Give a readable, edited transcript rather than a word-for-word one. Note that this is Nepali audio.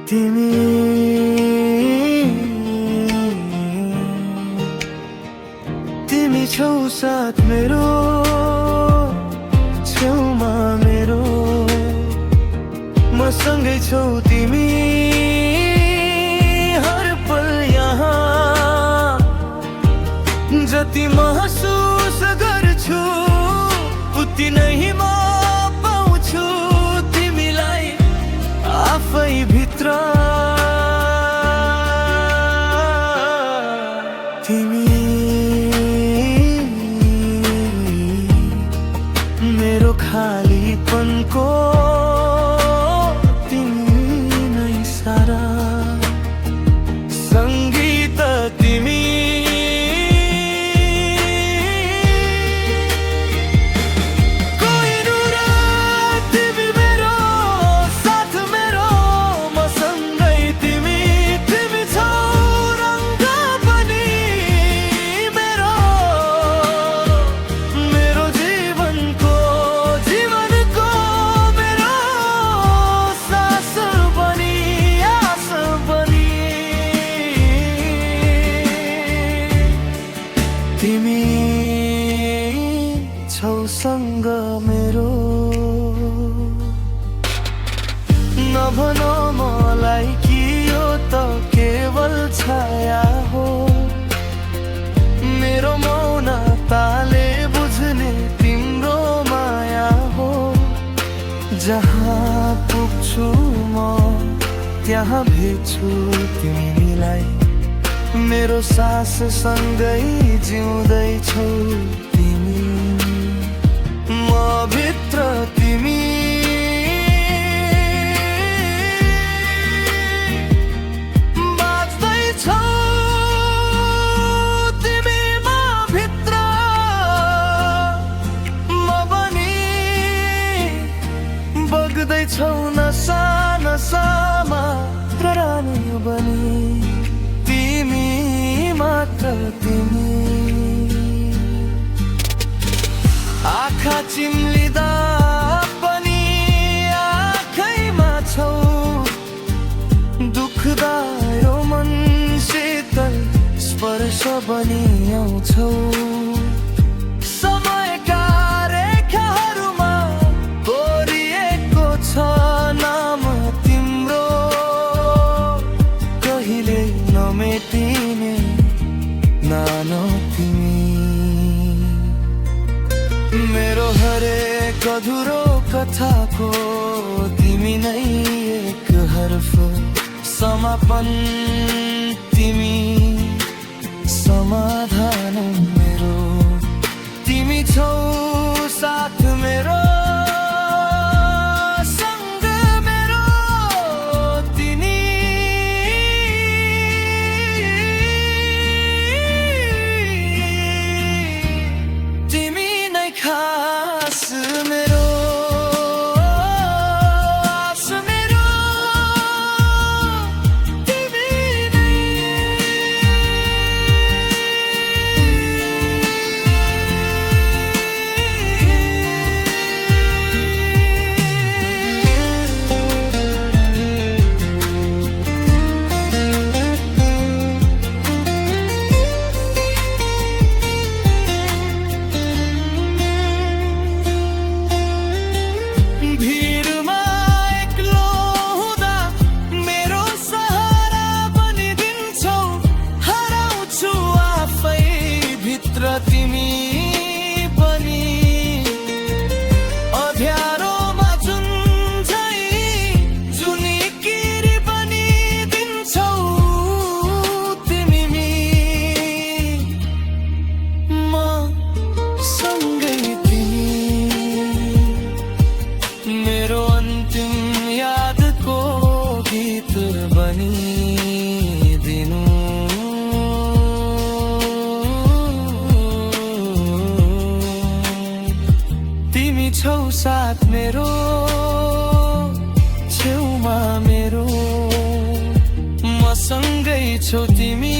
तिमी तिमी छौ साथ मेरो छेउमा मेरो मसँगै छौ तिमी हर पल यहाँ जति महसुस गर्छु उति नै म पाउँछु तिमीलाई आफै भित्र तिमी मेरो खालीपनको तिमी नै सारा संगीत तिमी तिमी छौ सँग मेरो नभन मलाई कि यो त केवल छाया हो मेरो मौनताले बुझ्ने तिम्रो माया हो जहाँ पुग्छु म त्यहाँ भेट्छु तिमीलाई मेरो सास सँगै जिउँदैछौ तिमी म भित्र तिमी बाँच्दैछौ तिमी म भित्र म बनी बग्दैछौ नसा नसामा रानी बनी मात्र तिमी आँखा चिम्लिँदा पनि आँखैमा छौ दुख्दा यो मन शीतल स्पर्श बनी आउँछौ समयका रेखाहरूमा कोरिएको छ नाम तिम्रो कहिले नमेटिने नानो तिमी मेरो हरेक अधुरो कथाको तिमी नै एक हर्फ समापन तिमी समाधान मेरो तिमी छौ साथ मेरो खास मेरो आस मेरो तिमी नै तिमी पनि अँध्यारोमा जुन झै जुनिकिरी पनि दिन्छौ तिमी म सँगै तिमी मेरो अन्तिम यादको गीत बनी दिनु छौ साथ मेरो छेउमा मेरो मसँगै छौ तिमी